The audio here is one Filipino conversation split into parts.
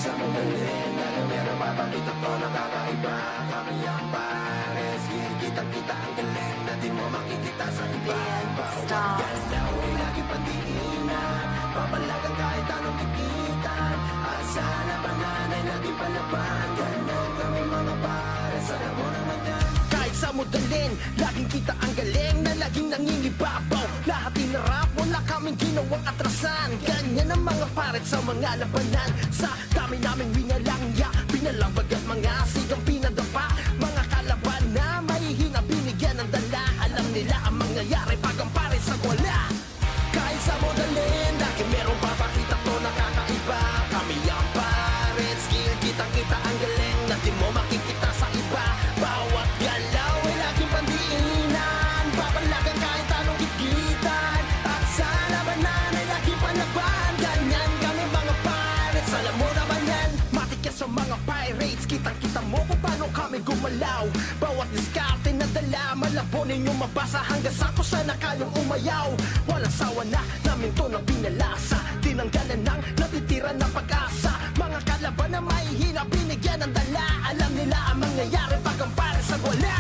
sa magaling, lalo meron mapakita to nakakaiba. Kami ang pares, kitang-kita ang galing na di mo makikita sa iba. Bawat galaw ay lagi pandiinan, papalagan kahit anong kikitan. At sa labanan ay lagi palaban, ganyan kami mga pares, alam mo naman yan. Kahit sa modalin, laging kita ang galing na laging nangingibabaw. Lahat inarap, wala kaming ginawang atrasan. Ganyan ang mga paret sa mga labanan. Sa dami naming winalangya, pinalambag at mga sigang pinadapa. Mga kalaban na mahihina, binigyan ng dala. Alam nila ang mangyayari pag ang paret sa wala. Kahit sa modalin, lagi merong papakita to nakakaiba. Kami ang paret, skill kitang-kita ang galing na di mo makikita sa iba. Bawat galaw ay laging pandiinan, papalagan kahit anong gigitan. At sa labanan ay laging palaban, ganyan kami mga pirates, alam mo naman yan. Matik yan sa mga pirates, kitang-kita mo kung paano kami gumalaw. Bawat diskarte na dala, malabo ninyong mabasa hanggang sa kusa na kayong umayaw. Walang sawa na namin to na pinalasa, tinanggalan ng natitira na pag-asa. Mga kalaban na mahihina, binigyan ng dala. Alam nila ang mangyayari pag ang pares sa wala.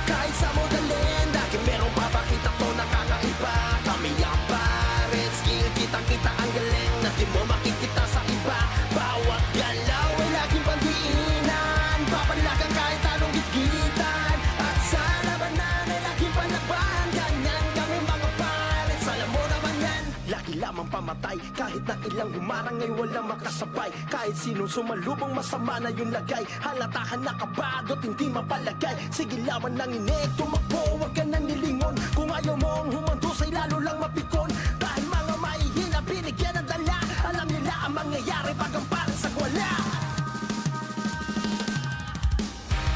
Kahit sa modalin, lagi merong papakita to nakakaiba. Kami ang pares, skill kitang-kita ang galing na di mo makikita sa iba. Bawat galaw ay laging pandiinan, papalagan kahit anong gigitan. At sa labanan ay laging palaban, ganyan kami mga pares, alam mo naman yan. Lagi lamang pamatay, kahit na ilang humarang ay walang makasabay. Kahit sinong sumalubong masama na yung lagay, halatahan na kabado at hindi mapalagay. Sige laman ng inig, tumakbo, huwag ka nang nilingon. Kung ayaw mong humandusay, lalo lang mapikon. Dahil mga mahihina, binigyan ng dala. Alam nila ang mangyayari pag ang pares sa wala.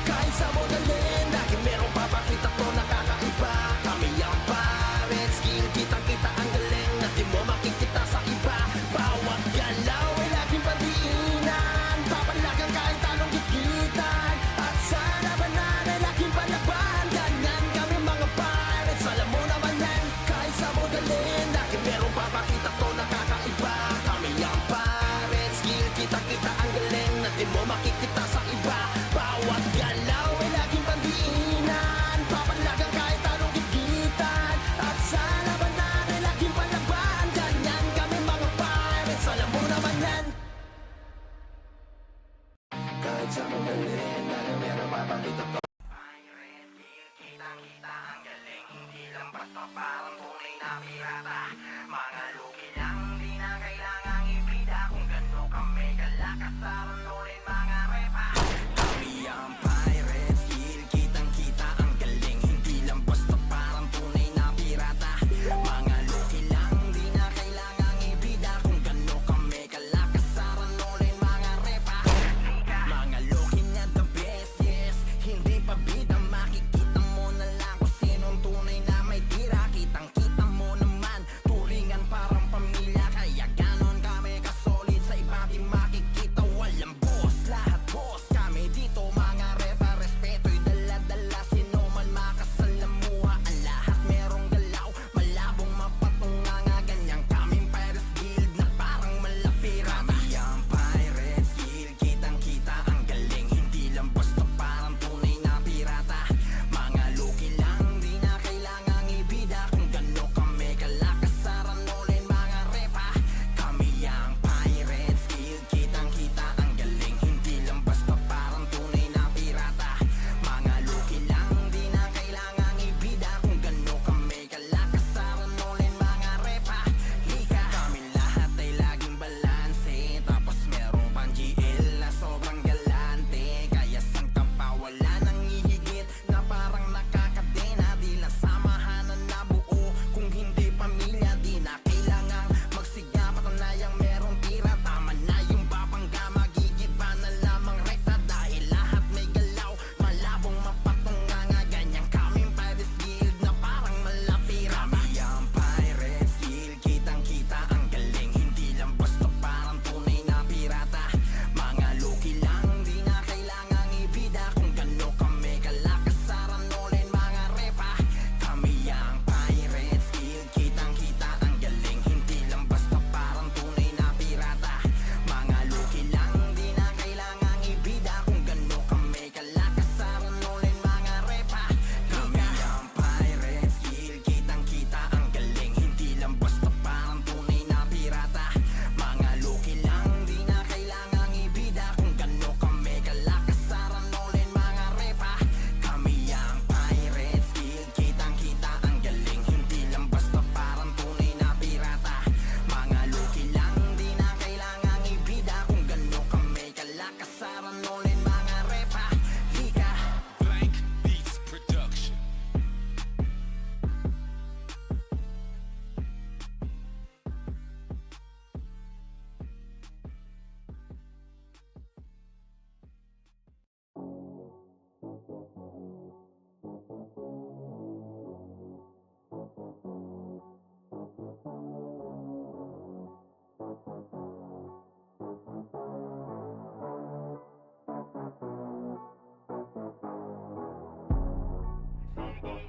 Kahit sa modalin, lagi merong papakita to nakakaiba. Kami ang pares, skill kitang-kita ang galing na di mo makikita sa iba. Bawat galaw ay laging pandiinan, papalagan kahit anong gigitan. At sa labanan ay laging palaban, ganyan kami mga pares, alam mo naman yan. Kahit sa modalin, lagi merong papakita to nakakaiba. Kami ang pares, skill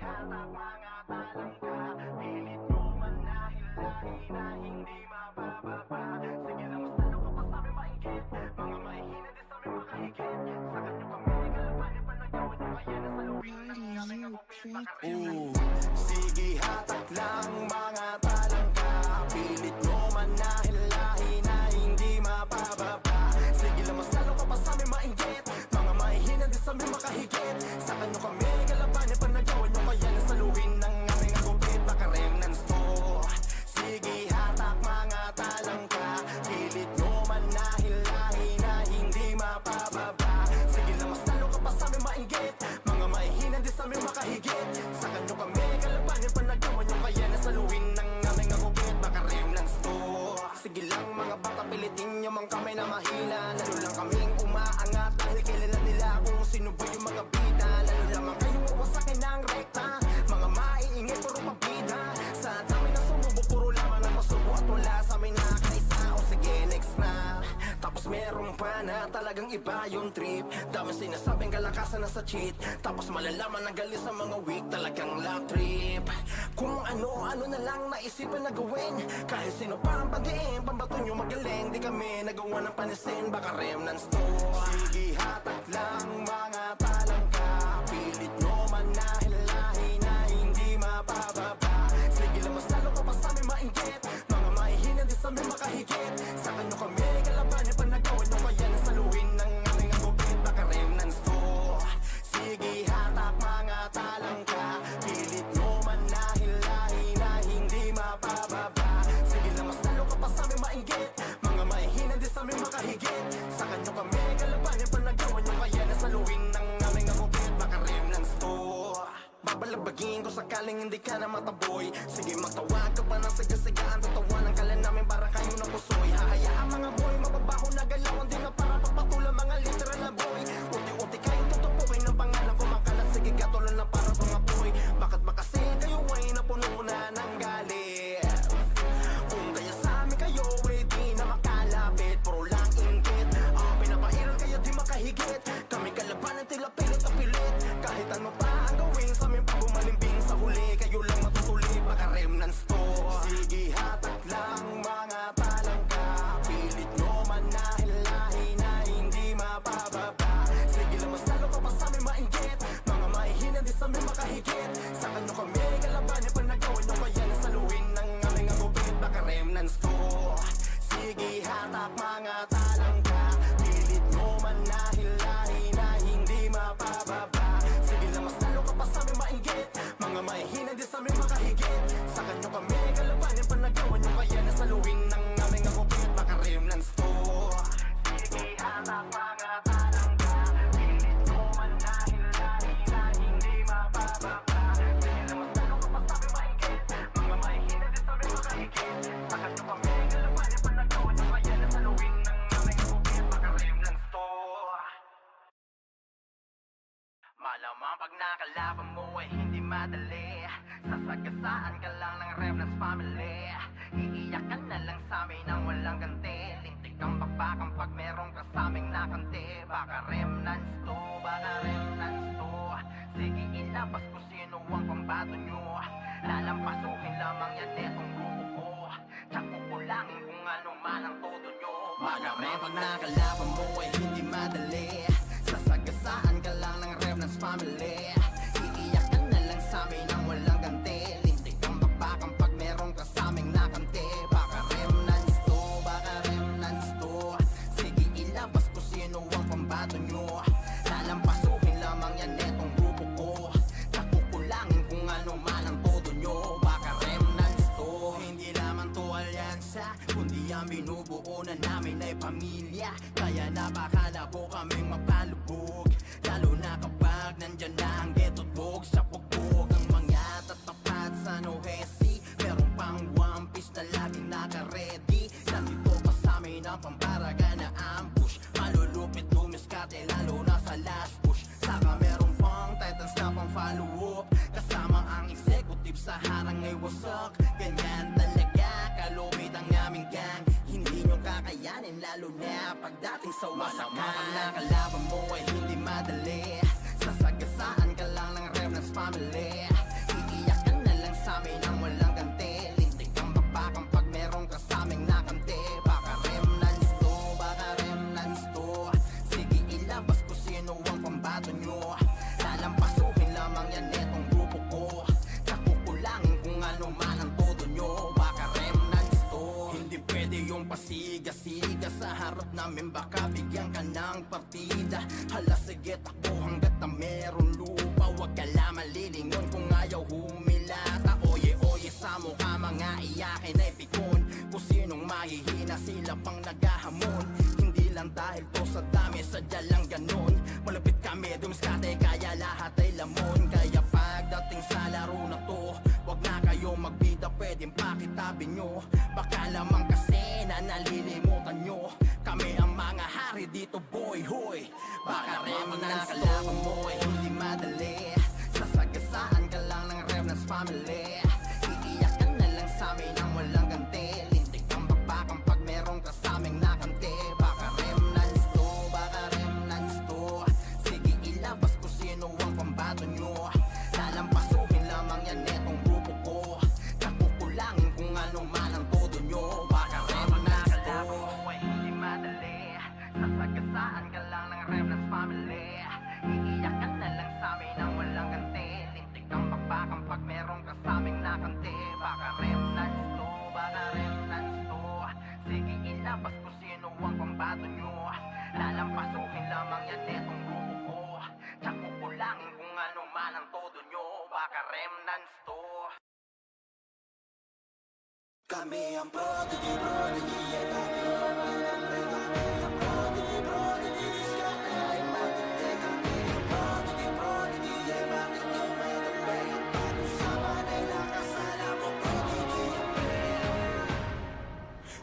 hatak mga talangka, pilit mo man na hilahin na hindi mabababa. Sige lang mas lalo ka pa sa amin maingit, mga mahihina din sa amin makahigit. Sa kanyo kami kalabanin pa nagawa nyo kaya nasa luwing ng aming kapupit. Sige hatak lang mga talangka, pilit mo man na hilahin na hindi mabababa. Sige lang mas lalo ka pa sa amin maingit, mga mahihina din sa amin makahigit. Sa kanyo kami kalabanin pa nagawa nyo kaya nasa luwing ng aming kapupit. Baka remnants to. Sige hatak mga talangka, pilit mo man na hilahin na hindi mapababa. Sige lang mas lalo ka pa sa amin maingit, mga mahihina din sa amin makahigit. Sa kanyo kami kalabanin pa nagawa nyo kaya nasa luwing ng aming kapupit. Baka remnants to. Sige lang mga bata, pilitin nyo mang kamay na mahina. Lalo lang kaming umaangat dahil kilala nila kung sino ba yung mga bida. Lalo lamang kayong uwasakin ng rekta, mga maiingay puro pabida. Sa dami na sumubo puro laman ang pasubo at wala sa amin nakakaisa. O sige next na. Tapos meron pa na talagang iba yung trip. Dami sinasabing kalakasan na sa cheat, tapos malalaman ang galing sa mga weak. Talagang love trip. Kung ano-ano na lang naisipan na gawin, kahit sino pa ang pandiin, pambato nyo magaling. Di kami nagawa ng panisin, baka remnants to. Sige hatak lang mga talangka, pilit nyo man na hilahin na hindi mapababa. Sige lang mas lalo ka pa sa amin maingit, mga mahihina din sa amin makahigit. Sa kanyo kami kalabanin pa nagawa nyo kaya nasa luwin ng aming agupit. Baka remnants to. Sige hatak mga talangka, pilit nyo man na hilahin na hindi mapababa. Sige lang mas lalo ka pa sa amin maingit, mga mahihina din sa amin makahigit. Sa kanyo kami kalabanin pa nagawa nyo kaya nasa luwin ng aming agupit. Baka remnants to. Babalabagin ko sakaling hindi ka na mataboy. Sige magtawag ka pa ng sigasigaan, tatawanan ka lang namin para kayo ng pusoy. Hahayaan mga boy, mababaho na galawan din na para pagpatulang mga literal na boy. Unti-unti kayong tutupuin ng pangalan ko makalat. Sige katulan na para mga boy. Bakit ba kasi kayo ay napuno na ng galit? Kung kaya sa amin kayo ay di na makalapit, puro lang inggit. Pinapairal kaya di makahigit, kami kalabanan tila pilit na pilit. Kahit ano pa ang gawin sa amin pag bumalimbing sa huli, kayo lang matutuli, baka remnants to. Sige hatak lang mga talangka, pilit nyo man na hilahin na hindi mapababa. Sige lang mas lalo ka pa sa amin maingit, mga mahihina din sa amin makahigit. Sa kanyo kami kalabanin pa nagawa nyo kaya nasa luwin ng aming agupit. Baka remnants to. Sige hatak mga talangka, pilit nyo man na hilahin na hindi mapababa. Sige lang mas lalo ka pa sa amin maingit, mga mahihina din sa amin makahigit. Sa kanyo kami kalabanin pa nagawa nyo kaya nasa luwin ng aming agupit. Baka remnants to. Sige hatak mga talangka, pilit nyo man na hilahin na hindi mapababa. Sige lang mas lalo ka pa sa amin maingit, mga mahihina din sa amin makahigit. Sa kanyo kami kalabanin pa nagawa nyo kaya nasa luwin ng aming agupit. Baka remnants to. Malamang pag nakalaban mo ay hindi madali, sasagasaan ka lang ng remnants family. Iiyak ka na lang sa amin nang walang ganti, lintik kang bakbakang pag merong kasaming nakanti. Baka remnants to, baka remnants to. Sige ilabas ko sino ang pambato nyo, lalampasukin lamang yan etong grupo ko. Tsak kukulangin kung ano man ang todo nyo. Malamang pag nakalaban mo ay hindi madali, sasagasaan ka lang ng remnants family. Iiyak ka na lang sa amin nang walang ganti, lintik kang bakbakang pag merong kasaming nakanti. Baka remnants to, baka remnants to. Sige ilabas ko sino ang pambato nyo, lalampasukin lamang yan etong grupo ko. Tsak kukulangin kung ano man ang todo nyo. Baka remnants to. Hindi lamang to alyansa, kundi ang binubuo na namin ay pamilya. Kaya napakalabo kaming mapalubog, lalo na kapag nandyan na ang ghetto't bog. Sa pugbog ang mga tatapat sa Nohesi, meron pang One Piece na laging naka-ready. Nandito pa sa amin ang pamparaga na ambush, malulupit dumiskate lalo na sa last push. Saka meron pang titans na pang follow up, kasama ang executive sa harang ay wasak. Ganyan talaga kalupit ang aming gang, hindi nyo kakayanin lalo na pagdating sa wasakan. Malamang nakalaban mo ay hindi madali, sasagasaan ka lang ng remnants family. Siga-siga sa harap namin, baka bigyan ka ng partida. Hala sige, takbo hanggat na meron lupa. Huwag ka lang malilingon kung ayaw humilata. Oye sa mukha, mga iyakin ay pikon. Kung sinong mahihina, sila pang naghahamon. Hindi lang dahil to sa dami, sadya lang ganun. Malapit kami, dumiskate, kaya lahat ay lamon. Kaya pagdating sa laro na to, wag na kayo magbida, pwedeng pakitabi nyo. Baka lamang kasi na nalilimutan nyo, kami ang mga hari dito, boy, hoy. Baka reman na kalaban mo ay hindi madali. Sasagasaan ka lang ng Remnants family. Iiyak ka na lang sa amin ang walang ganti. Lintik ang bakbakan pag meron ka sa aming nakante. Baka Remnants to, baka Remnants to. Sige ilabas ko sino ang pambato nyo. Lalampasuhin lamang yan netong grupo ko. Nakukulangin kung ano man ang todo nyo. Baka Remnants to, ay hindi madali. Sasagasaan ka lang ng Remnants family. Iiyak ka na lang sa amin ang walang ganti. Lintik ang bakbakan pag meron ka sa aming nakante. Baka Remnants to, baka Remnants to. Sige ilabas ko sino ang pambato nyo. Lalampasuhin lamang yan netong grupo ko. Tsak kukulangin kung ano man ang todo nyo. Baka Remnants to. Kami ang prodigy, prodigy, yeah, kami ang prodigy, prodigy, diskarte ay matindi. Kami ang prodigy, prodigy, yeah, matindi, matindi. Ang pag-usapan ay nakasala mo, prodigy,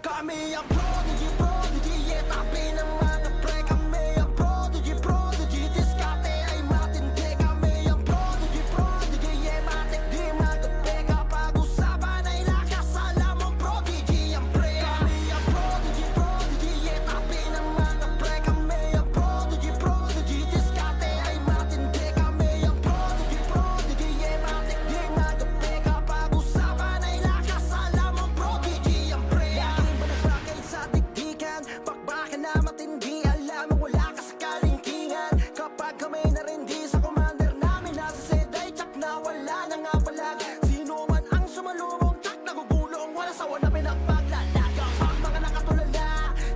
Kami ang prodigy, prodigy, yeah, tapi ng mga pre. Kami ang prodigy, prodigy, diskarte ay matindi. Kami ang prodigy, prodigy, yeah, matik di magabi. Kapag usapan ay lakas, alam mong prodigy ang pre. Kami ang prodigy, prodigy, yeah, tapi ng mga pre. Kami ang prodigy, prodigy, diskarte ay matindi. Kami ang prodigy, prodigy, yeah, matik di magabi. Kapag usapan ay lakas, alam mong prodigy ang pre. Laging banagbakay sa digdigan, bakbakan na matindi. Alam mo wala ka sa kalingkingan. Kapag kami narindi sa commander namin, nasa seday, tsak na wala na nga palag. Sino man ang sumalubong, tsak nagugulong, wala sawa na pinagpaglalaga. Ang mga nakatulala,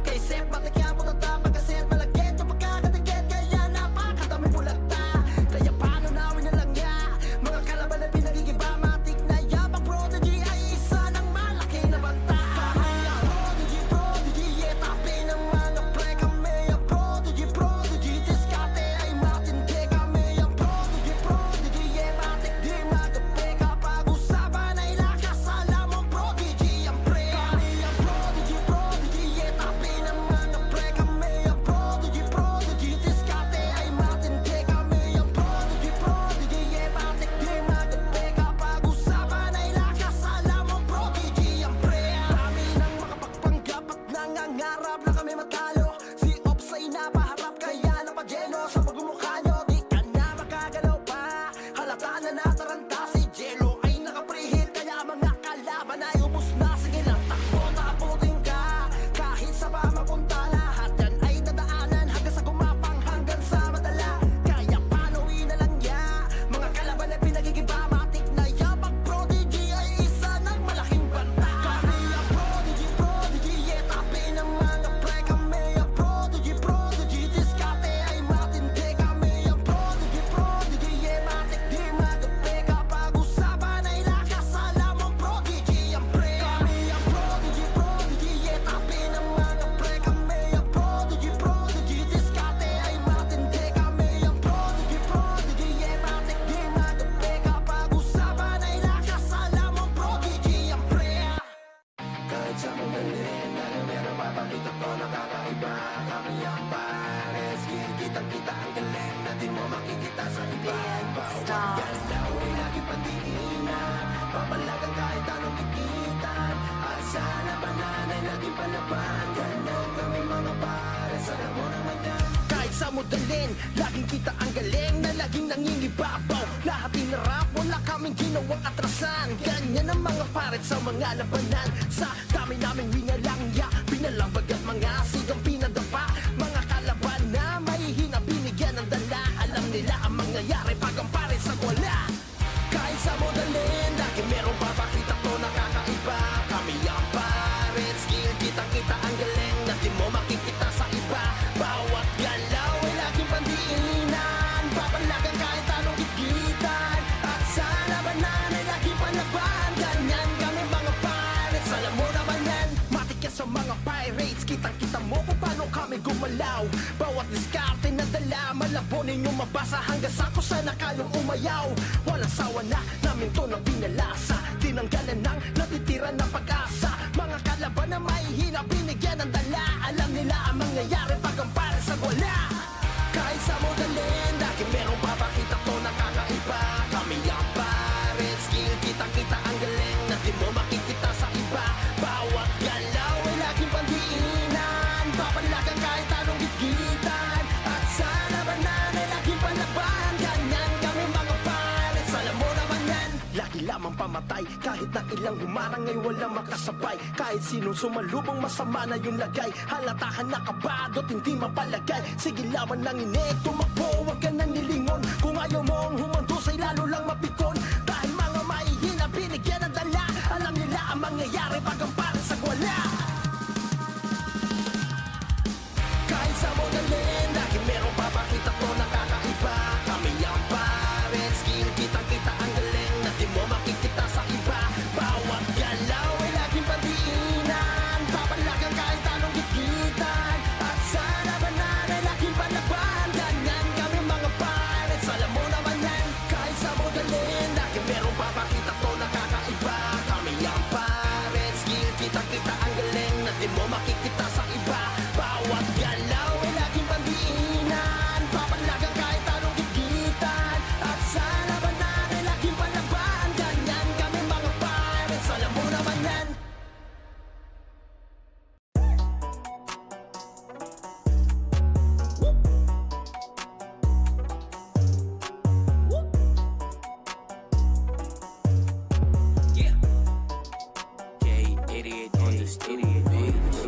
kay Sep matikyan mo tatapag kasi malagit o pagkakatikit. Kaya napakadami bulagta, kaya paano nawin na lang ya. Mga kalaban na pinagigiba, matik na yabang prodigy ay isa ng malaki na banta. Kami ang prodigy, prodigy, yeah, tapi ng mga pre. Kami ang prodigy, prodigy, diskarte ay matindi. Kami ang prodigy, prodigy, yeah, matik di magabi. Kapag usapan ay lakas, alam mong prodigy ang pre. Kami ang prodigy, prodigy, yeah, tapi ng mga pre. Kami ang prodigy, prodigy, diskarte ay matindi. Kami ang prodigy, prodigy, yeah, matik di magabi. Kapag usapan ay lakas, alam mong prodigy ang pre. Dami nang makapagpanggap at nangangarap na kami matalo. Si Ops ay napaharap, kaya napageno sa pagmumukha nyo. Di ka na makagalaw pa, halata na nataranta. Si Jello ay nakaprihit, kaya mga kalaban ay ubus na. Sige lang, takbo, taputin ka. Kahit sa ba mapunta, lahat yan ay dadaanan. Hanggang sa gumapang, hanggang sa madala. Kaya panuwi na lang ya. Mga kalaban ay pinagigiba, matik na yabang prodigy ay isa ng malaking banta. Kami ang prodigy, prodigy, yeah, tapi ng mga pre. Kami ang prodigy, prodigy, diskarte ay matindi. Kami ang prodigy, prodigy, yeah, matik di magabi. Kapag usapan ay lakas, alam mong prodigy ang pre. Kami ang prodigy, prodigy, yeah, tapi ng mga pre. Kami ang prodigy, prodigy, diskarte ay matindi. Kami ang prodigy, prodigy, yeah, matik di magabi. Kapag usapan ay lakas, alam mong prodigy ang pre. kahit sa magaling, na meron mapakita ko nakakaiba. Kami ang pares, kitang-kita ang galing na di mo makikita sa iba. Bawat galaw ay lagi pandiinan, papalagan kahit anong ikitan. At sa labanan ay lagi palaban. Ganon kami mga pares, alam mo naman yan. Kahit sa modalin, laging kita ang galing na laging nangingibabaw. Lahat inarap, wala kaming ginawang atrasan. Ganyan ang mga paret sa mga labanan. Sa dami naming winalangya, binalambag at mga sigang pinadapa. Mga kalaban na mahihina, binigyan ng dala. Alam nila ang mangyayari pag ang paret sa wala. Kahit sa modalin, lagi merong papakita to nakakaiba. Kami ang paret, skill, kitang-kita ang galing. Kitang-kita mo kung paano kami gumalaw. Bawat diskarte na dala, malabo ninyo mabasa hanggang sa kung saan nakalong umayaw. Walang sawa na namin to na pinalasa, tinanggalan ng natitira na pag-asa. Mga kalaban na mahihina, binigyan ng dala. Alam nila ang mangyayari pag ang para sa wala. Kahit sa modalin, lagi merong papakita to nakakaiba. Kami ang pares, skill, kitang-kita ang galing na di mo makikita sa iba. Bawat galaw ay laging pandiinan, papalagang kahit anong gigitan. At sa labanan ay laging palaban. Ganyan kami mga pares, alam mo naman yan. Lagi lamang pamatay, kahit na ilang humarang ay walang makasabay. Kahit sinong sumalubong masama na yung lagay, halatahan na kabado't hindi mapalagay. Sige laman ng inig, tumakbo, wag ka nang nilingon. Kung ayaw mong humandusay, lalo lang mapikon. Dahil mga mahihina, binigyan ng dala. Alam nila ang mangyayari pag ang para sa wala. Kahit sa modalin, lagi merong papakita to nakakaiba. Kami ang pares, skill, kitang-kita ang galing na di mo makikita sa iba. Bawat galaw ay laging pandiinan, papalagang kahit anong gigitan. At sa labanan ay laging palaban. Ganyan kami mga pares, alam mo naman yan. Kahit sa modalin, lagi merong papakita to nakakaiba. Kami ang pares, skill, kitang-kita ang galing na di mo makikita sa iba. Bawat galaw ay laging pandiinan, papalagang kahit anong gigitan. At sa labanan ay laging palaban. Ganyan kami mga pares, alam mo naman yan. K88 on the studio beats.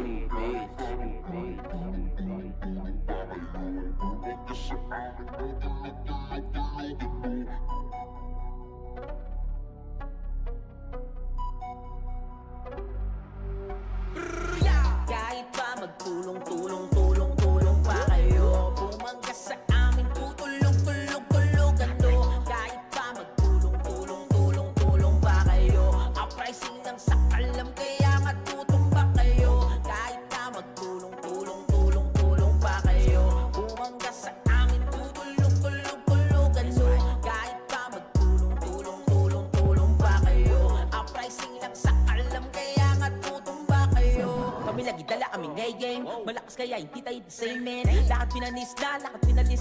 Kahit pa magtulong-tulong-tulong-tulong pa kayo, bumangga sa amin, tutulog-tulog-tulogan to. Kahit pa magtulong-tulong-tulong-tulong pa kayo, ang pricing ng sakalam kaya nga tutumba kayo. Kahit pa magtulong-tulong-tulong-tulong pa kayo, bumangga sa amin, tutulog-tulog-tulogan to. Kahit pa magtulong-tulong-tulong-tulong pa kayo, ang pricing ng sakalam kaya nga tutumba kayo. Kami lagi dala aming A-game, malakas kaya hindi tayo the same man. Lahat pinanis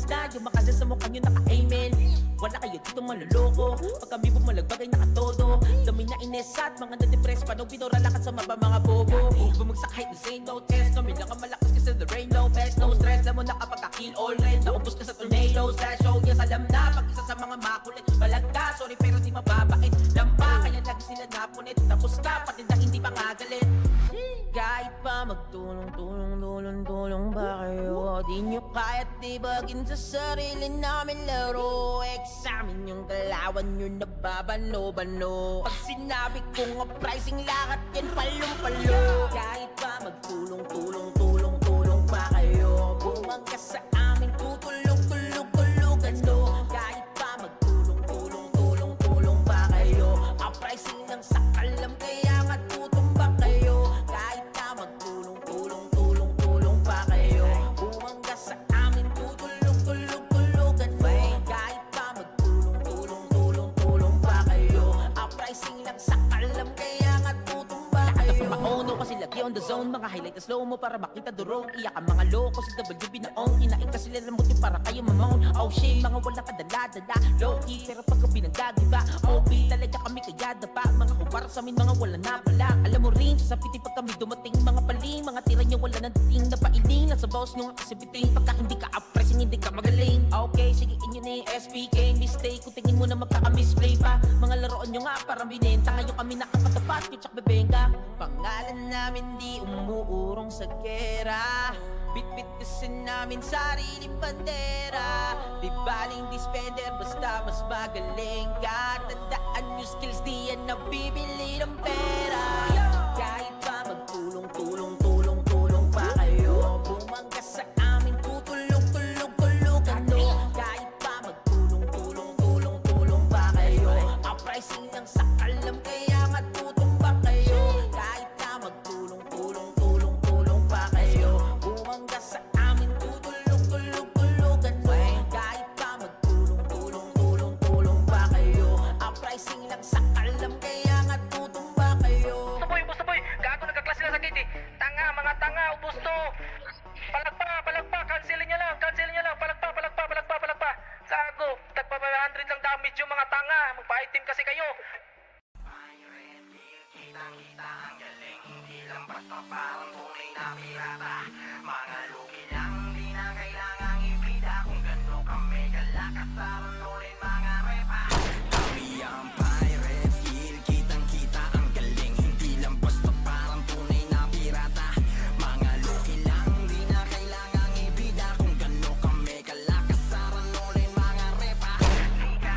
na, yung makasya sa mukha nyo naka-amen. Wala kayo dito manloloko, pag kami bumalagbag ay nakatodo. Dami na ines at mga na-depress, paano binuralakan sa mapa mga bobo. Bumagsak kahit na say no test, kami lang ang malakas kasi the rain no best. No stress, alam mo nakapagka-kill all red, naubos ka sa tornado slash show. Yes, alam na, pag isa sa mga makulit, balagka, sorry pero di mababait. Lampa, kaya lagi sila napunit, tapos ka, pati na hindi pa nga galit. Kahit pa magtulong-tulong-tulong-tulong ba kayo, di nyo kaya't tibagin sa sarili namin laro. Examine yung galawan nyo na babano-bano. Pag sinabi kong ang pricing lahat yan palong-palo. Kahit pa magtulong-tulong-tulong-tulong pa kayo, bumangga sa amin, tutulog-tulog-tulogan to. Kahit pa magtulong-tulong-tulong-tulong pa kayo, ang pricing ng sakalam kaya nga tutumba kayo. Kahit pa magtulong-tulong-tulong-tulong pa kayo, bumangga sa amin, tutulog-tulog-tulogan to. Kahit pa magtulong-tulong-tulong-tulong pa kayo, ang pricing lang sakalam kaya nga tutumba kayo. Pauno kasi lagi on the zone, mga highlight na slow mo para makita durong. Iyak ang mga loko sa WB na on, kinain kasi nila muti para kayo mamon. Oh shit, mga walang kadala-dala, low key pero pagka pinagdagiba, OP talaga kami kaya dapa. Mga hubar sa amin, mga wala na pala. Alam mo rin, sa piti pag kami dumating, mga paling, mga tira nyo wala nang dating na pailing. Nasa boss nyo nga kasi biting, pagka hindi ka up-pressing, hindi ka magaling. Okay, sige inyo na yung SPK, mistake, kung tingin mo na magkaka-misplay pa. Mga laruan nyo nga parang binenta, ngayon kami nakakatapat, kutsak bebenga. Pangalan namin di umuurong sa gera, bit-bit kasi namin sariling bandera. Di baling dispender, basta mas magaling ka. Tandaan yung skills, di yan nabibili ng pera. Kahit pa magtulong-tulong-tulong-tulong pa kayo, bumangga sa amin, tutulog-tulog-tulogan to. Kahit pa magtulong-tulong-tulong-tulong pa kayo, ang pricing ng sakalam kaya nga tutumba kayo. Kahit pa magtulong-tulong-tulong-tulong pa kayo, pirata. Mga luki lang, di na kailangang ibida. Kung gano kami kalakas, saranolin mga repa. Kami ang pirates, kitang kita ang galing. Hindi lang basta parang tunay na pirata. Mga luki lang, di na kailangang ibida. Kung gano kami kalakas, saranolin mga repa.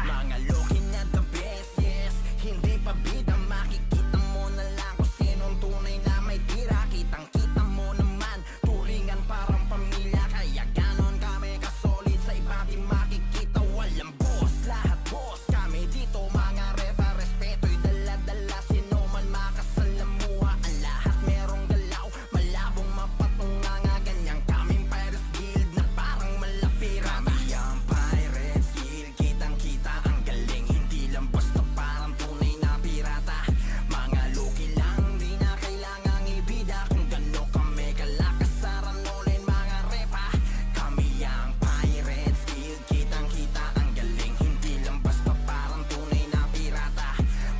Mga luki na the best, yes. Hindi pa bida, makikita mo na lang kung sinong tunay na may tira. Kitang kita mo naman, turingan parang pamilya. Kaya ganon kami kasolid, sa iba di makikita. Walang boss, lahat boss kami dito. Mga repa, respeto'y dala-dala. Sino man makasalamuha, ang lahat merong galaw. Malabong mapatunga nga, ganyan kaming Pirates Guild na parang malapira. Kami ang Pirates Guild, kitang kita ang galing. Hindi lang basta parang tunay na pirata. Mga luki lang, di na kailangang ibida. Kung gano kami kalakas, saranolin mga repa. Kami ang Pirates Guild, kitang kita ang galing. Hindi lang basta parang tunay na pirata.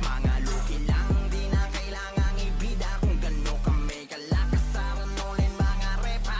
Mga luki lang, di na kailangang ibida. Kung gano kami kalakas, saranolin mga repa.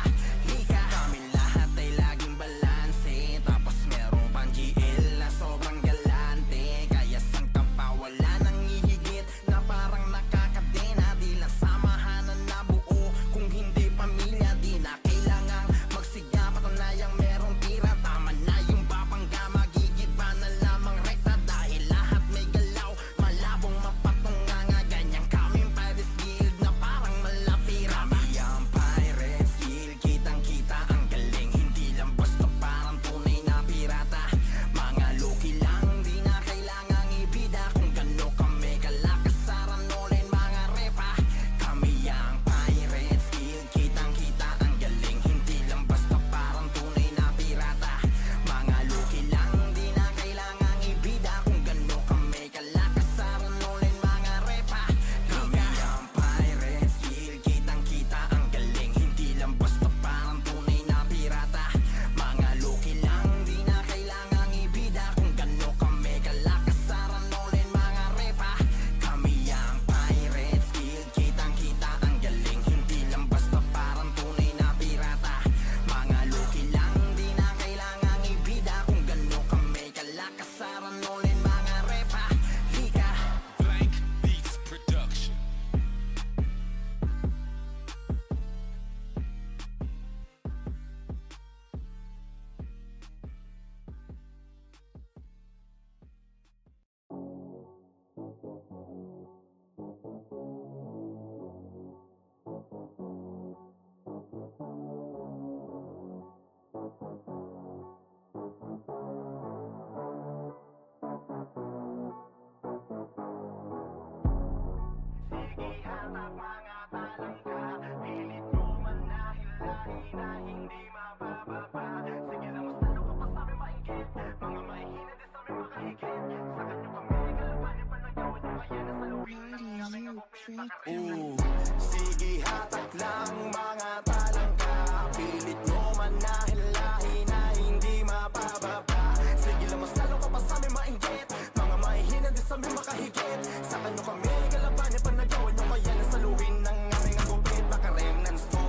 Lika, kami lahat ay laging balanse. Tapos merong pang GL na sobrang galante. Kaya saan ka pa, wala nang ihigit na parang nakakadena. Di lang samahanan na buo, kung hindi pamilya. Di na kailangang magsiga, patunayang merong tira. Tama na yung babangga, magigiba na lamang rekta. Dahil lahat may galaw, malabong mapatunga nga. Ganyan kaming Pirates Guild na parang malapira. Kami ang Pirates Guild, kitang kita ang galing. Hindi lang basta parang tunay na pirata. Mga luki lang, di na kailangang ibida. Kung gano kami kalakas, saranolin mga repa. Kami ang Pirates Guild, kitang kita ang galing. Hindi lang basta parang tunay na pirata. Mga luki lang, di na kailangang ibida. Kung gano kami kalakas, saranolin mga repa. Kami ang Pirates Guild, kitang kita ang galing. Hindi lang basta parang tunay na pirata. Mga luki lang, di na kailangang ibida. Kung gano kami kalakas, saranolin mga repa. Kami ang Pirates Guild, kitang kita ang galing. Hindi lang basta parang tunay na pirata. Mga luki lang, di na kailangang ibida. Kung gano kami kalakas, saranolin mga repa. Lika. Blank Beats Production. Sige, hatak mga talangka. Pilit mo man na hilahin na hindi mabababa. Sige lang, mas lalo ka pa sa'min maingit. Mga mahihina din sa'min makahigit. Sa kanyo kami kalabanin pa ng gawa nyo. Kaya nasa luwin ng aming agupit. Sige, hatak lang mga talangka. Pilit mo man na hilahin na hindi mabababa. Sige lang, mas lalo ka pa sa'min maingit. Mga mahihina din sa'min makahigit. Sa kanyo kami kalabanin pa ng gawa nyo. Kaya nasa luwin ng aming agupit. Baka remnants to.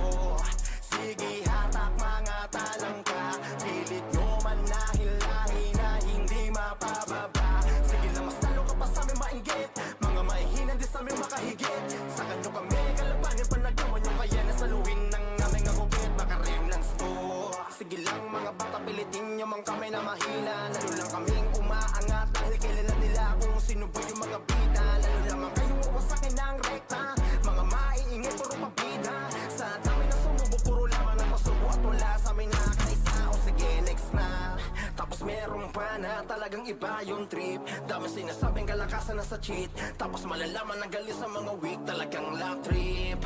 Sige, hatak mga talangka. Pilit nyo man na hilahin na hindi mapababa. Sige lang, mas lalo ka pa sa'min maingit. Mga mahihina din sa'min makahigit. Sa kanyo kami kalabanin pa nagawa nyo. Kaya nasa luwin ng aming agupit. Baka remnants to. Sige lang mga bata, pilitin nyo man kami na mahina. Lalo lang kaming umaangat dahil kilala nila kung sino ba yung mga bida. Lalo lamang kayong wawasakin ng rekta. Mga maiingay, puro pabida. Sa dami na sumubok, puro laman ng pasubo. At wala sa amin nakakaisa. O sige, next na. Tapos meron pa na talagang iba yung trip. Dami sinasabing kalakasan na sa cheat. Tapos malalaman ang galing sa mga weak. Talagang love trip.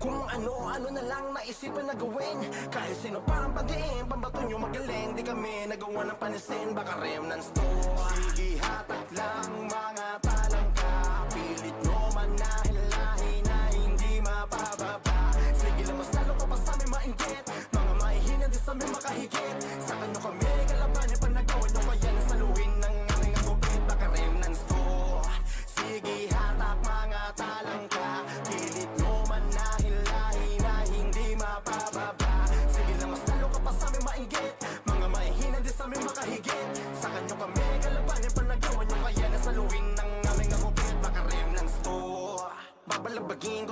Kung ano-ano na lang naisipan na gawin. Kahit sino parang pandiin, pambato nyo magaling. Di kami nagawa ng panisin, baka remnants to. Sige, hatak lang mga talangka. Pilit nyo man na hilahin na hindi mapababa. Sige lang, mas lalo ka pa sa'min maingit. Mga mahihina din sa'min makahigit. Sa kanyo kami kalabanin pa nagawa nyo. Kaya nasa luwin ng aming agupit, baka remnants to. Sige, hatak mga talangka. Pilit nyo man na hilahin na hindi mapababa.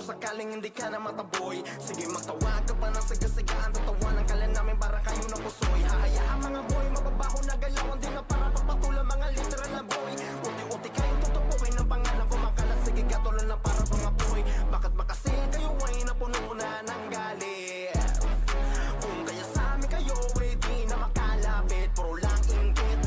kung sakaling hindi ka na mataboy. Sige magtawag ka pa ng sigasigaan, tatawanan ka lang namin para kayo ng pusoy. Hahayaan mga boy, mababaho na galawan din na para pagpatulang mga literal na boy. Unti-unti kayong tutupuin ng pangalan ko makalat. Sige katulan na para pang apoy. Bakit makasin kayo ay napuno na ng galit? Kung kaya sa amin kayo ay di na makalapit, puro lang inggit.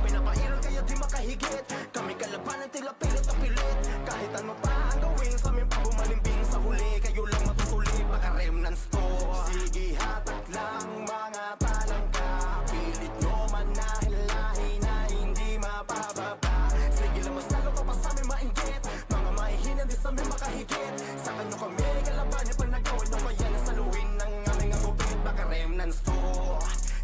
Pinapairal kaya di makahigit. Kami kalabanan tila pilit na pilit. Kahit ano pa ang gawin sa amin pa bumalimbing sa huli, kayo lang matutuli, baka remnants to. Sige hatak lang mga talangka, pilit nyo manahilahin na hindi mapababa. Sige lang mas lalo ka pa sa amin mainggit, mga mahihinan di sa amin makahigit. Sa kanyo kami kalabanin pa nagawin nyo kaya nasaluin ng aming agupit, baka remnants to.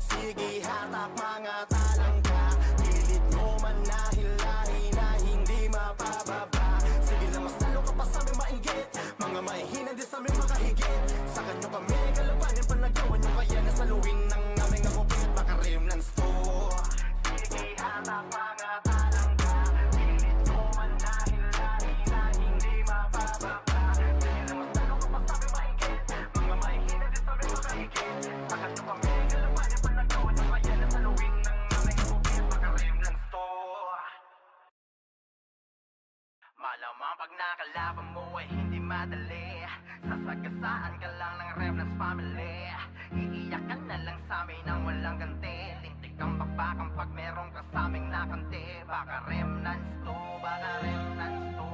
Sige hatak mga talangka, pilit nyo manahilahin na hindi mapababa. Sige lang mas lalo ka pa sa amin mainggit, mga mahihinan di sa amin makahigit. Sa kanyo kami kalabanin pa nagawan nyo kaya nasaluin ng aming agupit, baka remnants to. Sige hatak mga talangka, pilit nyo manahilahin na hindi mapababa. Sige lang mas lalo ka pa sa amin mainggit, mga mahihinan di sa amin makahigit. Sa kanyo kami kalabanin pa nagawan nyo kaya nasaluin ng aming agupit, baka remnants to. Malamang pag nakalaban mo ay hindi madali, sasagasaan ka lang ng remnants family. Iiyak ka na lang sa amin nang walang ganti, lintik kang bakbakang pag meron ka sa aming nakanti. Baka remnants to, baka remnants to.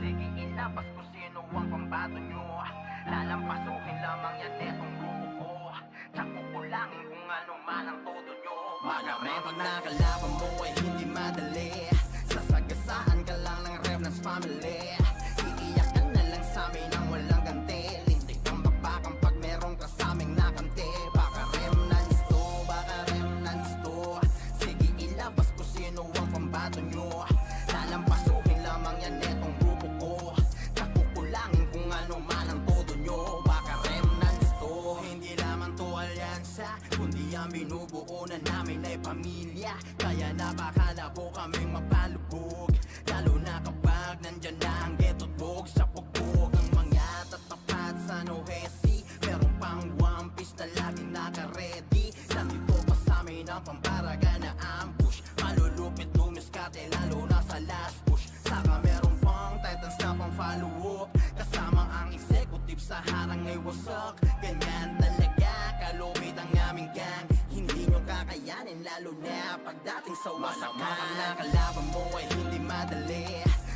Sige ilabas ko sino ang pambato nyo, lalampasukin lamang yan etong grupo ko. Tsak kukulangin kung ano man ang todo nyo. Malamang pag nakalaban mo ay hindi madali, sasagasaan ka lang ng remnants family. Iiyak ka na lang sa amin nang walang ganti, lintik kang bakbakang pag meron ka sa aming nakanti. Baka remnants to, baka remnants to. Sige ilabas ko sino ang pambato nyo, lalampasukin lamang yan etong grupo ko. Tsak kukulangin kung ano man ang todo nyo, baka remnants to. Hindi lamang to alyansa, kundi ang binubuo na namin ay pamilya. Kaya napakalabo kaming mapalubog, lalo na kapag nandyan na ang ghetto't bog. Sa pugbog ang mga tatapat sa Nohesi, meron pang One Piece na laging naka-ready. Nandito pa sa amin ang pambaraga na ambush, malulupit lumiskate lalo na sa last push. Saka meron pang titans na pang follow up, kasama ang executive sa harang ay wasak. Ganyan talaga kalupit ang aming gang, hindi nyo kakayanin lalo na pagdating sa wasakan. Pag nakalaban mo ay hindi madali,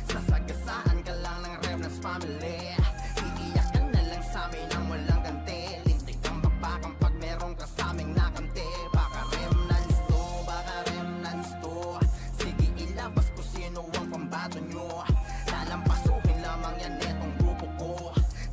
sasagasaan ka lang ng remnants family. Iiyak ka na lang sa amin nang walang ganti, lintik kang bakbakang pag meron ka sa aming nakanti. Baka remnants to, baka remnants to. Sige ilabas ko sino ang pambato nyo, lalampasukin lamang yan etong grupo ko.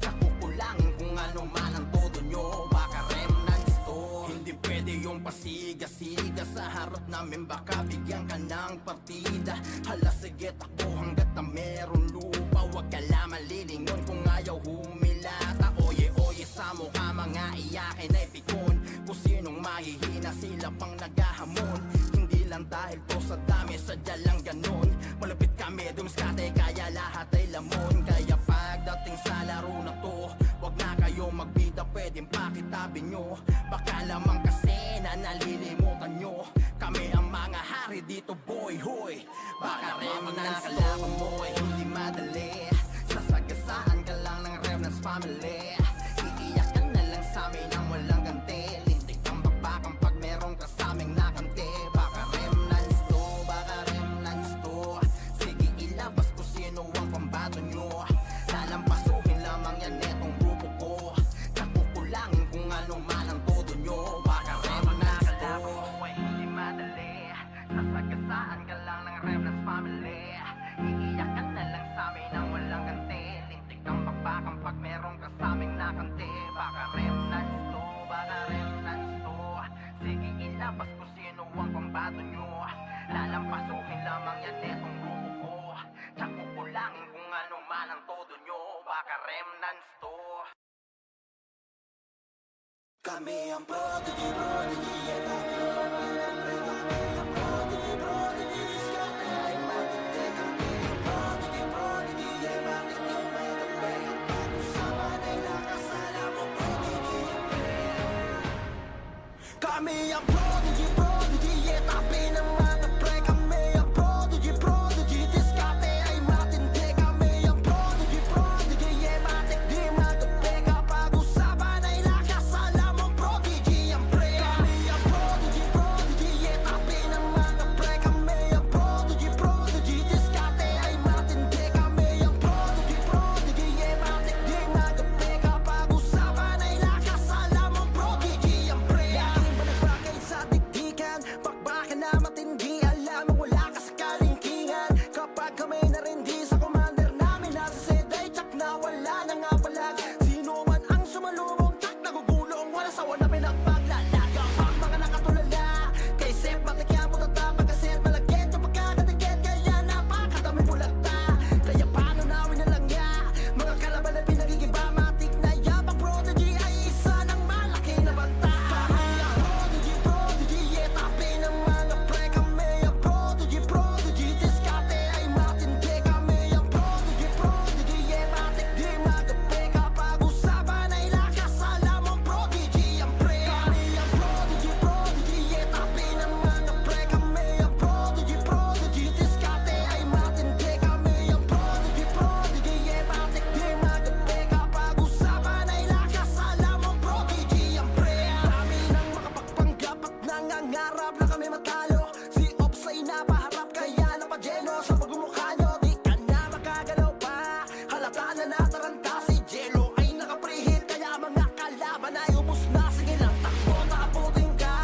Tsak kukulangin kung ano man ang todo nyo, baka remnants to. Hindi pwede yung pasiga-siga sa harap namin, baka bigyan ka ng partida. Hala sige takbo hanggat na meron lupa, wag ka lang malilingon kung ayaw humilata. Oye-oye sa mukha mga iyakin ay pikon, kung sinong mahihina sila pang naghahamon. Hindi lang dahil to sa dami, sadya lang ganon. Malapit kami dumiskate kaya lahat ay lamon. Kaya pagdating sa laro na to, wag na kayo magbida, pwedeng pakitabi nyo. Baka lamang kasi na nalilimutan nyo, kami ang mga hari dito boy hoy. Baka remnants nakalaban mo ay hindi madali, sasagasaan ka lang ng remnants family. Iiyak ka na lang sa amin nang walang ganti, lintik kang bakbakang pag meron ka sa aming nakanti. Baka remnants to, baka remnants to. Sige ilabas ko sino ang pambato nyo, lalampasukin lamang yan etong grupo ko. Tsak kukulangin kung ano man ang todo nyo, baka remnants to. Ay hindi madali, sasagasaan ka lang ng remnants family. Iiyak ka na lang sa amin nang walang ganti, lintik kang bakbakang pag meron ka sa aming nakanti. Baka remnants to, baka remnants to. Sige ilabas ko sino ang pambato nyo, lalampasukin lamang yan etong grupo ko. Tsak kukulangin kung ano man ang todo nyo, baka remnants to. Kami ang prodigy, prodigy, at kami ang prodigy, prodigy, diskarte ay matindi. Kami ang prodigy, prodigy, ay bakit di may tambay ang bago sa Kami ang prodigy, prodigy, yeah, tapi ng mga pre. Kami ang prodigy, prodigy, diskarte ay matindi. Kami ang prodigy, prodigy, yeah, matik di magabi. Kapag usapan ay lakas, alam mong prodigy ang pre. Kami ang prodigy, prodigy, yeah, tapi ng mga pre. Kami ang prodigy, prodigy, diskarte ay matindi. Kami ang prodigy, prodigy, yeah, matik di magabi. Kapag usapan ay lakas, alam mong prodigy ang pre. Laging balagbagay sa dikdikan, bakbakan na matindi. Alam mo wala ka sa kalingkingan. Kapag kami narindi sa commander namin, nasa seday, tsak na wala na nga palag. Sino man ang sumalubong, tsak nagugulong, wala sawa na pinagpaglalaga. Ang mga nakatulala, kay Sep matikyan mo tatapag kasit malagkit yung pagkakatikit, kaya napakadami bulagta. Kaya paano namin na lang ya, mga kalaban na pinagigiba, matik na yabang prodigy ay isa ng malaki na banta. Kami ang prodigy, prodigy, yeah, tapi ng mga pre. Kami ang prodigy, prodigy, diskarte ay matindi. Kami ang prodigy, prodigy, yeah, matik di magabi. Kapag usapan ay lakas, alam mong prodigy ang pre. Kami ang prodigy, prodigy, yeah, tapi ng mga pre. Kami ang prodigy, prodigy, diskarte ay matindi. Kami ang prodigy, prodigy, yeah, matik di magabi. Kapag usapan ay lakas, alam mong prodigy ang pre. Dami nang makapagpanggap at nangangarap na kami matalo. Si Ops ay napaharap, kaya napadyeno sa pagmumukha nyo. Di ka na makagalaw pa, halata na nataranta. Si Jello ay nakaprihit, kaya mga kalaban ay ubos na. Sige lang, takbo, takaputin ka.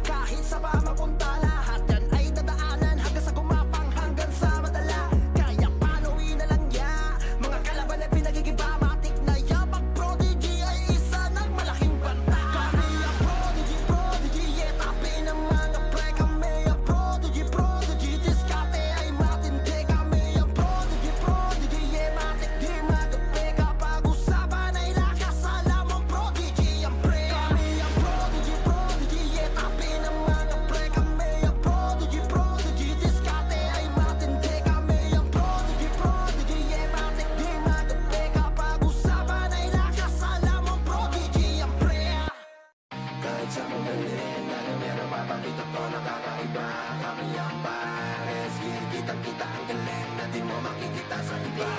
Kahit sa pa mapunta, lahat yan ay dadaanan hanggang sa gumapang, hanggang sa madala. Kaya panuwi na lang ya, mga kalaban ay pinagigiba, matik na yabang prodigy ay isa ng malaking banta. Kami ang prodigy, prodigy, yeah, tapi ng mga pre. Kami ang prodigy, prodigy, diskarte ay matindi. Kami ang prodigy, prodigy, yeah, matik di magabi. Kapag usapan ay lakas, alam mong prodigy ang pre. Kami ang prodigy, prodigy, yeah, tapi ng mga pre. Kami ang prodigy, prodigy, diskarte ay matindi. Kami ang prodigy, prodigy, yeah, matik di magabi. Kapag usapan ay lakas, alam mong prodigy ang pre. Kahit sa magaling, ano meron mapakita to nakakaiba. Kami ang pares, kitang-kita ang galing na di mo makikita sa iba.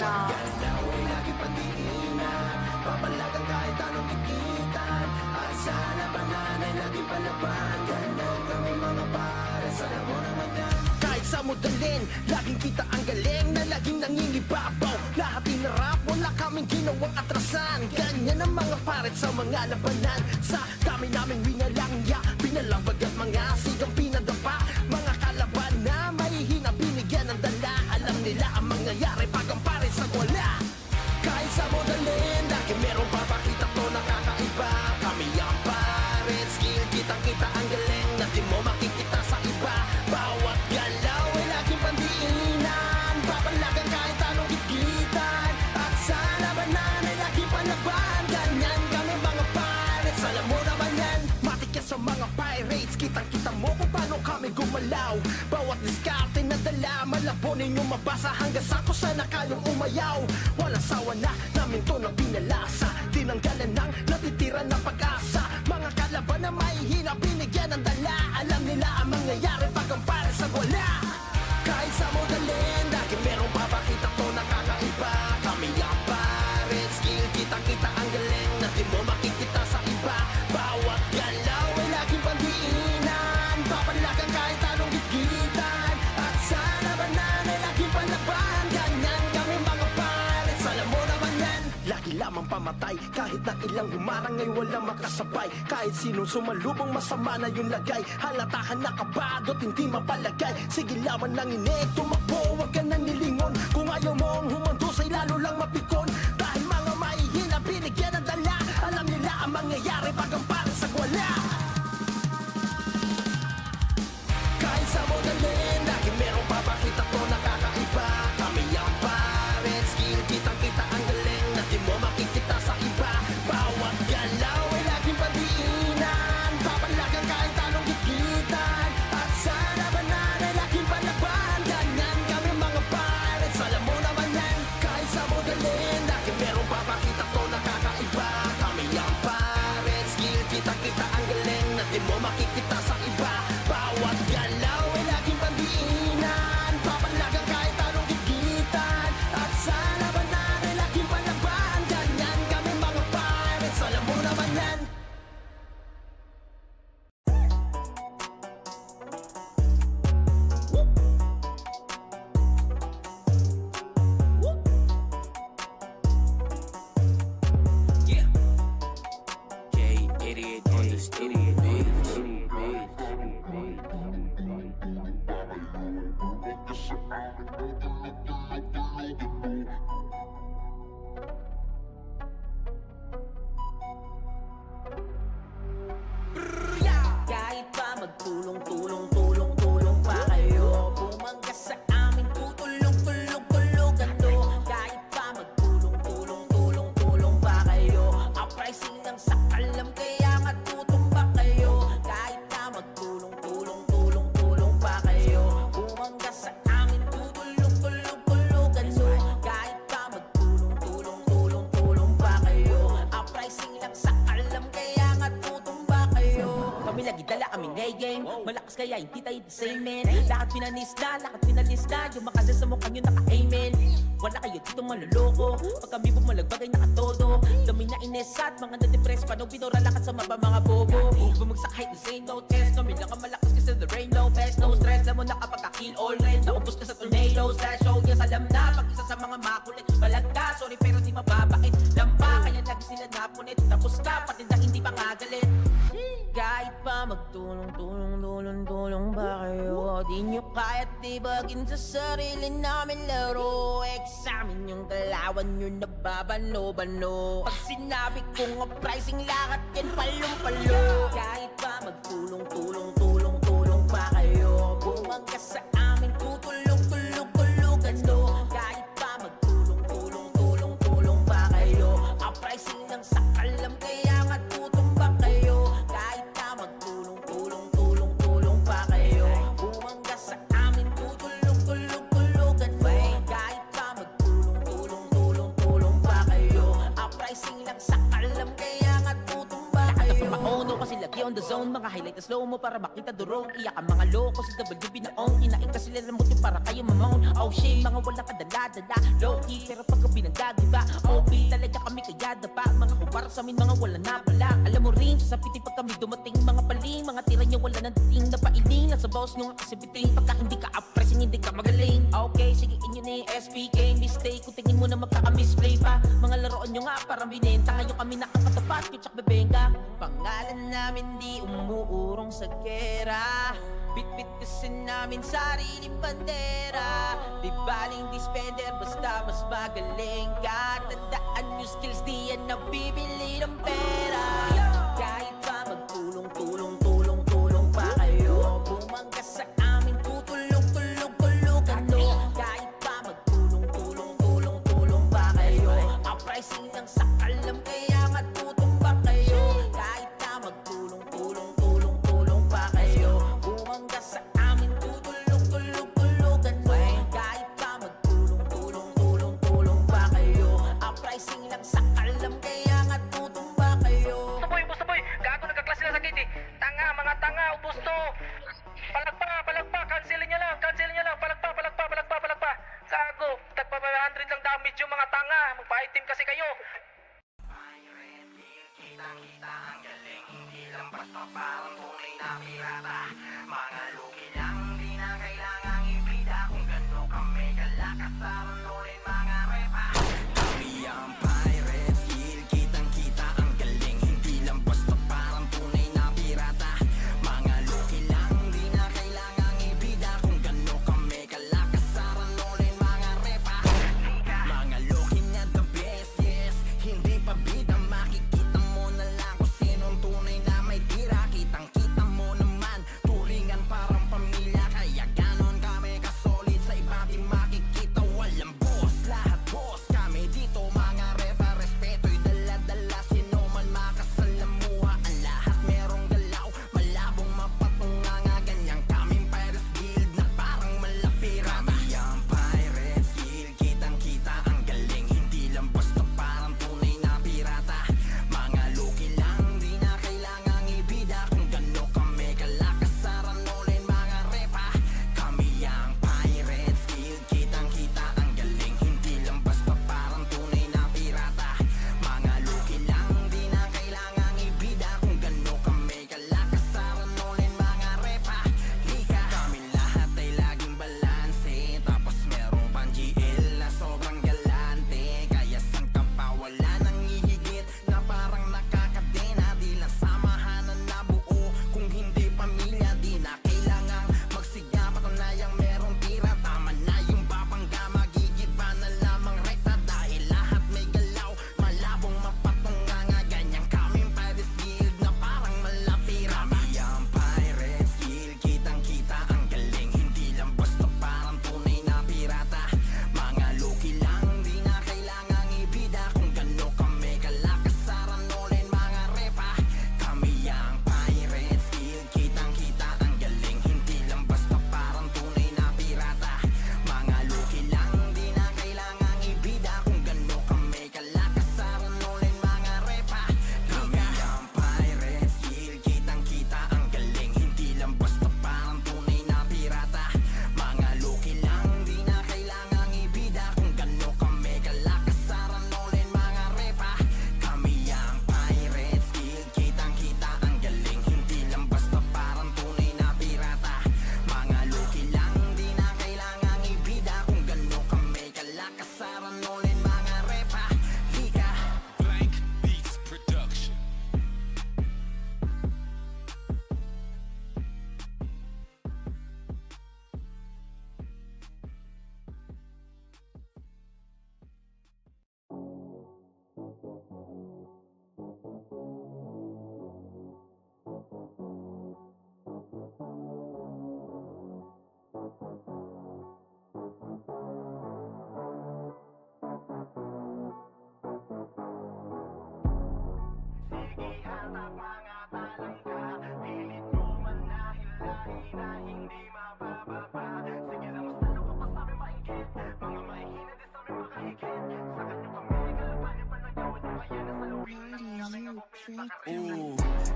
Bawat galaw ay lagi pandiinan, papalagan kahit anong ikitan. At sa labanan ay lagi palaban. Ganon kami mga pares, alam mo naman yan. Kahit sa modalin, laging kita ang galing na laging nangingibabaw. Lahat inarap, wala kaming ginawang atrasan. Ganyan ang mga paret sa mga labanan. Sa dami naming winalangya, pinalabag at mga sigang pinadapa. Mga kalaban na mahihina, binigyan ng dala. Alam nila ang mangyayari pag ang paret sa wala. Kahit sa modalin, lagi meron papakita to nakakaiba. Kami ang paret, skill kitang-kita ang galing na di mo makikita sa iba. Bawat galaw ay laging pandiinan, papalagan kahit anong gigitan. At sa labanan ay laging palaban. Ganyan kami mga pirates, alam mo naman yan. Matik yan sa mga pirates, kitang-kita mo kung paano kami gumalaw. Bawat diskarte na dala, malabo ninyo mabasa hanggang sa kusana kayong umayaw. Walang sawa na namin to na pinalasa, tinanggalan ng natitira na pag-asa. Mga kalaban na mahihina, binigyan ng dala. Alam nila ang mangyayari pag ang pares sa wala. Kahit sa modalin, lagi merong papakita to nakakaiba. Kami ang pares, skill kitang-kita ang galing na di mo makikita sa iba. Bawat galaw ay laging pandiinan, papalagan kahit anong gigitan. At sa labanan ay laging palaban. Ganyan kami mga pares, alam mo naman yan. Lagi lamang pamatay, kahit na ilang humarang ay walang makasabay. Kahit sinong sumalubong masama na yung lagay, halatahan na kabado at hindi mapalagay. Sige laman ng inig, tumakbo, wag ka nang nilingon. Kung ayaw mong humandusay, lalo lang mapikon. Dahil mga mahihina, binigyan ng dala. Alam nila ang mangyayari pag ang pares sa wala. Kahit sa modalin, lagi merong papakita to nakakaiba. Kami ang pares, skill kitang-kita ang galing na di mo makikita sa iba. Bawat galaw ay laging pandiinan, papalagan kahit anong gigitan. At sa labanan ay laging palaban. Ganyan kami mga pares, alam mo naman yan. Kahit sa modalin, lagi merong papakita to nakakaiba. Kami ang pares, skill kitang-kita ang galing na Di mo makikita sa iba. Bawat galaw ay laging pandiinan. Papalagang kahit anong gigitan. At sa labanan ay laging palaban. Ganyan kami mga pirates, alam mo naman yan. J88 on the studio beats. Kahit pa magtulong-tulong-tulong-tulong pa kayo, bumangga sa amin, tutulong-tulong-tulugan to. Kahit pa magtulong-tulong-tulong-tulong pa kayo, ang pricing ng sakalam kaya nga tutumba kayo. Kahit na magtulong-tulong-tulong-tulong pa kayo, bumangga sa amin, tutulong-tulong-tulugan to. Kahit pa magtulong-tulong-tulong-tulong pa kayo, ang pricing ng sakalam kaya nga tutumba kayo. Kami lagi dala aming A-game, malakas kaya hindi tayo the same man. Lahat pinanis na, yung makasya sa mukha nyo naka-amen. Wala kayo dito maluloko, pag kami bumalagbag ay nakatodo. Dami na ines at mga na-depress, paano binura lakad sa mapa mga bobo. Bumagsak height, this ain't no test, kami lang ang malakas kasi the rain, no best, no stress. Alam mo na kapag ka-kill all red, naubos ka sa tornadoes. Last show, yes alam na, pag isa sa mga makulit, balagka, sorry pero di mababait. Lampa, kaya lagi sila napunit, tapos ka, pati na hindi pa nga galit. Kahit pa magtulong-tulong-tulong-tulong ba kayo, di nyo kaya't tibagin sa sarili namin laro. Examine yung galawan nyo na babano-bano. Pag sinabi kong ang pricing lakat yan palong-palo. Kahit pa magtulong-tulong-tulong-tulong pa kayo, bumangga sa amin, tutulong-tulong-tulugan to. Kahit pa magtulong-tulong-tulong-tulong pa kayo, ang pricing ng sakalam kaya nga tutumba kayo. Kahit na magtulong-tulong-tulong-tulong pa kayo, bumangga sa amin, tutulong-tulong-tulugan to. Kahit pa magtulong-tulong-tulong-tulong pa kayo, ang pricing lang sakalam kaya nga tutumba kayo. Mauno kasi lagi on the zone, mga highlight na slow mo para makita durong. Iyak ang mga loko sa WB na on, kinain kasi nila muti para kayo mamon. Oh shit, mga walang kadala-dala, low key pero pagka pinagdagiba, OP talaga kami kaya dapa. Mga hubar sa amin, mga wala na pala. Alam mo rin, sasapitin pag kami dumating, mga paling, mga tira niya wala nang dating na pailing. Nasa boss nyo nga kasi biting, pagka hindi ka up-pressing, hindi ka magaling. Okay, sige inyo na yung SPK, mistake, kung tingin mo na magkaka-misplay pa. Mga laruan nyo nga parang binenta, ngayon kami nakakatapat, kutsak bebenga. Pangalan namin di umuurong sa gera, bit-bit kasi namin sariling bandera. Di baling dispender, basta mas magaling ka. Tandaan yung skills, di yan nabibili ng pera. Kahit pa magtulong-tulong-tulong-tulong pa kayo, bumangga sa amin, tutulong-tulong-tulugan to. Kahit pa magtulong-tulong-tulong-tulong pa kayo, ang pricing ng sakalam kaya nga tutumba kayo. Kahit na magtulong-tulong-tulong-tulong pa kayo, bumangga sa amin, tutulong-tulong-tulugan to. Kahit pa magtulong-tulong-tulong-tulong pa kayo, ang pricing lang sakalam kaya nga tutumba kayo. Basta boy, gago nagkaklase na sa gate eh. Tanga, mga tanga, ubos to. Palagpa, cancelin niya lang, palagpa. Gago, tagpa 500 lang damage yung mga tanga. Magpa-item kasi kayo. Kitang-kita ang galing, hindi lang basta parang tunay na pirata. Mga lugi lang, di na kailangang ibida. Kung gano'n kami kalakas, taranunin mga repa. Kami ang pirates, kitang-kita ang galing, hindi lang basta parang tunay na pirata. Mga lugi lang, di na kailangang ibida. Kung gano'n kami kalakas, taranunin mga repa. Mga lugi na the best, yes, hindi pa bida. Makikita mo na lang kung sinong tunay na may tira. Kitang-kita mo naman, turingan parang pamilya. Kaya ganon kami kasolid, sa iba di makikita walang buo.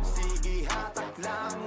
Sige hatak lang